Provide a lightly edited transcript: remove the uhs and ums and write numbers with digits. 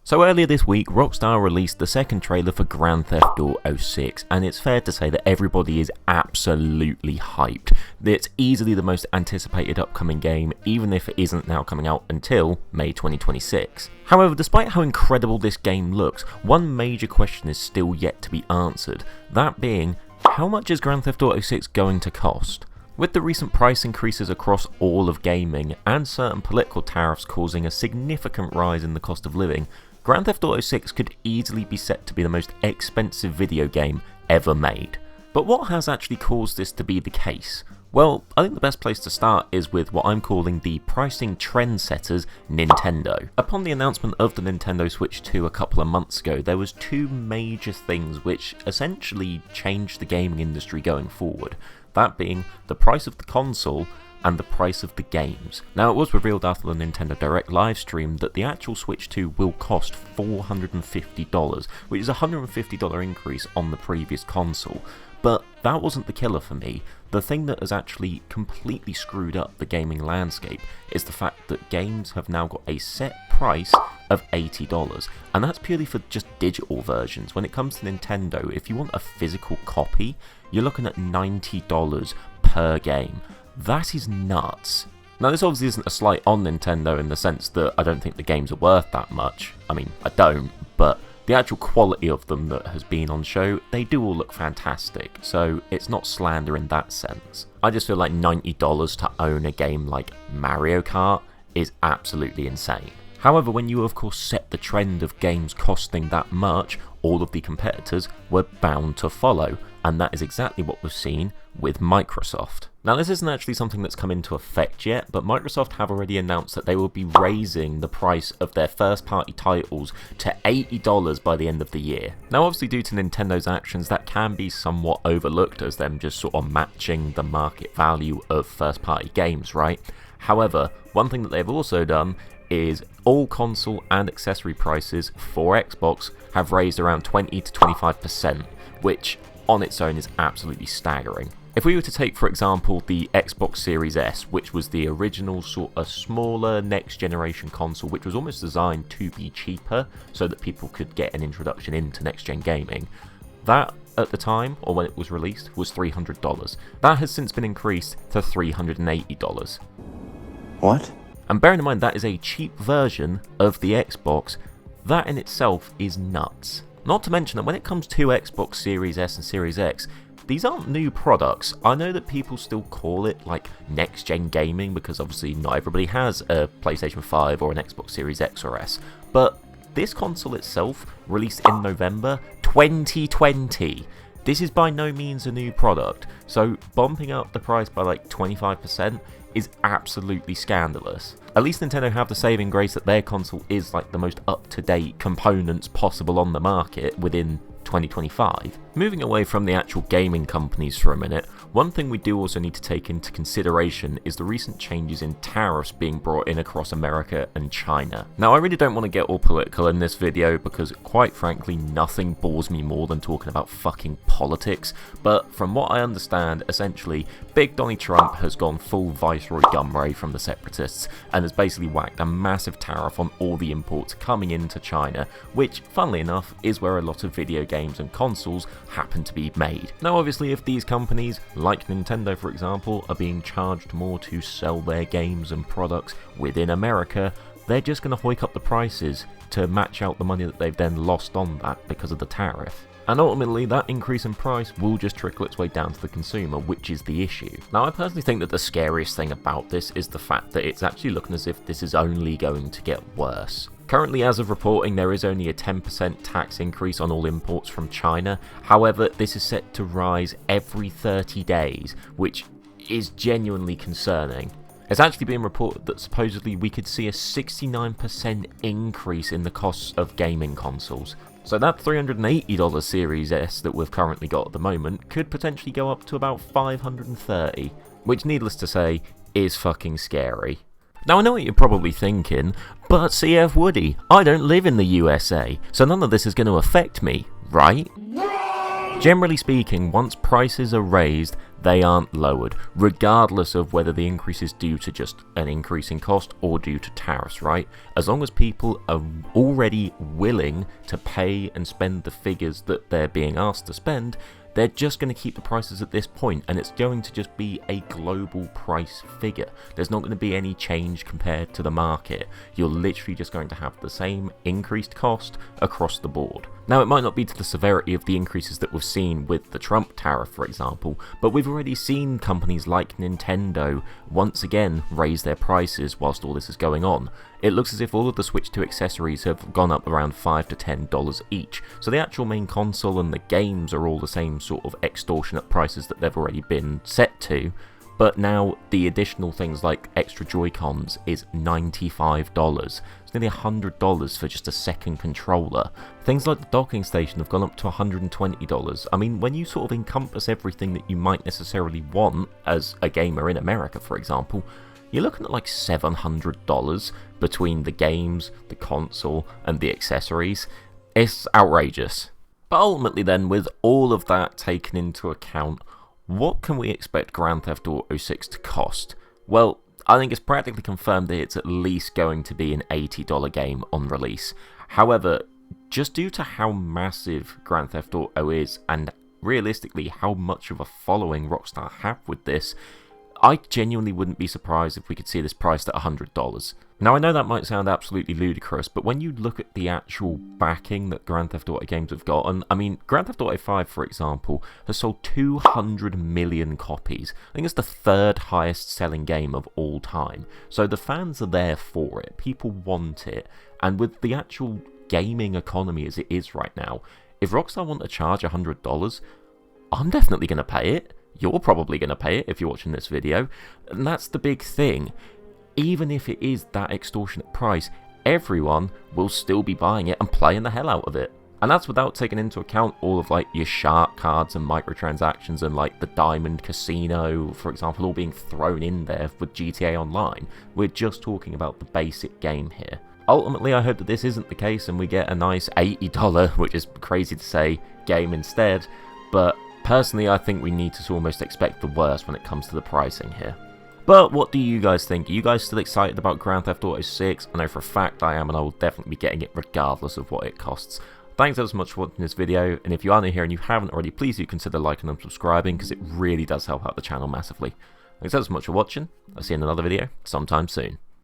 So earlier this week, Rockstar released the second trailer for Grand Theft Auto 6, and it's fair to say that everybody is absolutely hyped. It's easily the most anticipated upcoming game, even if it isn't now coming out until May 2026. However, despite how incredible this game looks, one major question is still yet to be answered, that being, how much is Grand Theft Auto 6 going to cost? With the recent price increases across all of gaming, and certain political tariffs causing a significant rise in the cost of living, Grand Theft Auto 6 could easily be set to be the most expensive video game ever made. But what has actually caused this to be the case? Well, I think the best place to start is with what I'm calling the pricing trendsetters, Nintendo. Upon the announcement of the Nintendo Switch 2 a couple of months ago, there was two major things which essentially changed the gaming industry going forward. That being the price of the console and the price of the games. Now, it was revealed after the Nintendo Direct livestream that the actual Switch 2 will cost $450, which is a $150 increase on the previous console. But that wasn't the killer for me. The thing that has actually completely screwed up the gaming landscape is the fact that games have now got a set price of $80, and that's purely for just digital versions. When it comes to Nintendo, if you want a physical copy, you're looking at $90 per game. That is nuts. Now, this obviously isn't a slight on Nintendo in the sense that I don't think the games are worth that much. I mean, I don't, but the actual quality of them that has been on show, they do all look fantastic, so it's not slander in that sense. I just feel like $90 to own a game like Mario Kart is absolutely insane. However, when you of course set the trend of games costing that much, all of the competitors were bound to follow, and that is exactly what we've seen with Microsoft. Now, this isn't actually something that's come into effect yet, but Microsoft have already announced that they will be raising the price of their first-party titles to $80 by the end of the year. Now, obviously due to Nintendo's actions, that can be somewhat overlooked as them just sort of matching the market value of first-party games, right? However, one thing that they've also done is all console and accessory prices for Xbox have raised around 20 to 25%, which on its own is absolutely staggering. If we were to take, for example, the Xbox Series S, which was the original sort of smaller next generation console, which was almost designed to be cheaper so that people could get an introduction into next gen gaming, that at the time, or when it was released, was $300. That has since been increased to $380. What? And bearing in mind that is a cheap version of the Xbox, that in itself is nuts. Not to mention that when it comes to Xbox Series S and Series X, these aren't new products. I know that people still call it like next-gen gaming because obviously not everybody has a PlayStation 5 or an Xbox Series X or S, but this console itself released in November 2020. This is by no means a new product, so bumping up the price by like 25% is absolutely scandalous. At least Nintendo have the saving grace that their console is like the most up-to-date components possible on the market within 2025. Moving away from the actual gaming companies for a minute, one thing we do also need to take into consideration is the recent changes in tariffs being brought in across America and China. Now, I really don't want to get all political in this video because, quite frankly, nothing bores me more than talking about fucking politics, but from what I understand, essentially, Big Donny Trump has gone full Viceroy Gumray from the separatists and has basically whacked a massive tariff on all the imports coming into China, which, funnily enough, is where a lot of video games and consoles happen to be made. Now, obviously, if these companies, like Nintendo for example, are being charged more to sell their games and products within America, they're just going to hike up the prices to match out the money that they've then lost on that because of the tariff. And ultimately, that increase in price will just trickle its way down to the consumer, which is the issue. Now, I personally think that the scariest thing about this is the fact that it's actually looking as if this is only going to get worse. Currently, as of reporting, there is only a 10% tax increase on all imports from China. However, this is set to rise every 30 days, which is genuinely concerning. It's actually being reported that supposedly we could see a 69% increase in the costs of gaming consoles. So that $380 Series S that we've currently got at the moment could potentially go up to about $530, which needless to say is fucking scary. Now, I know what you're probably thinking, but CF Woody, I don't live in the USA, so none of this is going to affect me, right? Generally speaking, once prices are raised, they aren't lowered, regardless of whether the increase is due to just an increase in cost or due to tariffs, right? As long as people are already willing to pay and spend the figures that they're being asked to spend, they're just going to keep the prices at this point, and it's going to just be a global price figure. There's not going to be any change compared to the market. You're literally just going to have the same increased cost across the board. Now, it might not be to the severity of the increases that we've seen with the Trump tariff, for example, but we've already seen companies like Nintendo once again raise their prices whilst all this is going on. It looks as if all of the Switch 2 accessories have gone up around $5 to $10 each, so the actual main console and the games are all the same sort of extortionate prices that they've already been set to, but now the additional things like extra Joy-Cons is $95. It's nearly $100 for just a second controller. Things like the docking station have gone up to $120. I mean, when you sort of encompass everything that you might necessarily want as a gamer in America, for example, you're looking at like $700 between the games, the console, and the accessories. It's outrageous. But ultimately then, with all of that taken into account, what can we expect Grand Theft Auto 6 to cost? Well, I think it's practically confirmed that it's at least going to be an $80 game on release. However, just due to how massive Grand Theft Auto is, and realistically how much of a following Rockstar have with this, I genuinely wouldn't be surprised if we could see this priced at $100. Now, I know that might sound absolutely ludicrous, but when you look at the actual backing that Grand Theft Auto games have gotten, I mean, Grand Theft Auto 5, for example, has sold 200 million copies. I think it's the third highest selling game of all time. So the fans are there for it, people want it, and with the actual gaming economy as it is right now, if Rockstar want to charge $100, I'm definitely going to pay it. You're probably going to pay it if you're watching this video, and that's the big thing. Even if it is that extortionate price, everyone will still be buying it and playing the hell out of it. And that's without taking into account all of like your shark cards and microtransactions and like the Diamond Casino, for example, all being thrown in there with GTA Online. We're just talking about the basic game here. Ultimately, I hope that this isn't the case and we get a nice $80, which is crazy to say, game instead, but personally, I think we need to almost expect the worst when it comes to the pricing here. But what do you guys think? Are you guys still excited about Grand Theft Auto 6? I know for a fact I am, and I will definitely be getting it regardless of what it costs. Thanks so much for watching this video, and if you are new here and you haven't already, please do consider liking and subscribing, because it really does help out the channel massively. Thanks so much for watching. I'll see you in another video sometime soon.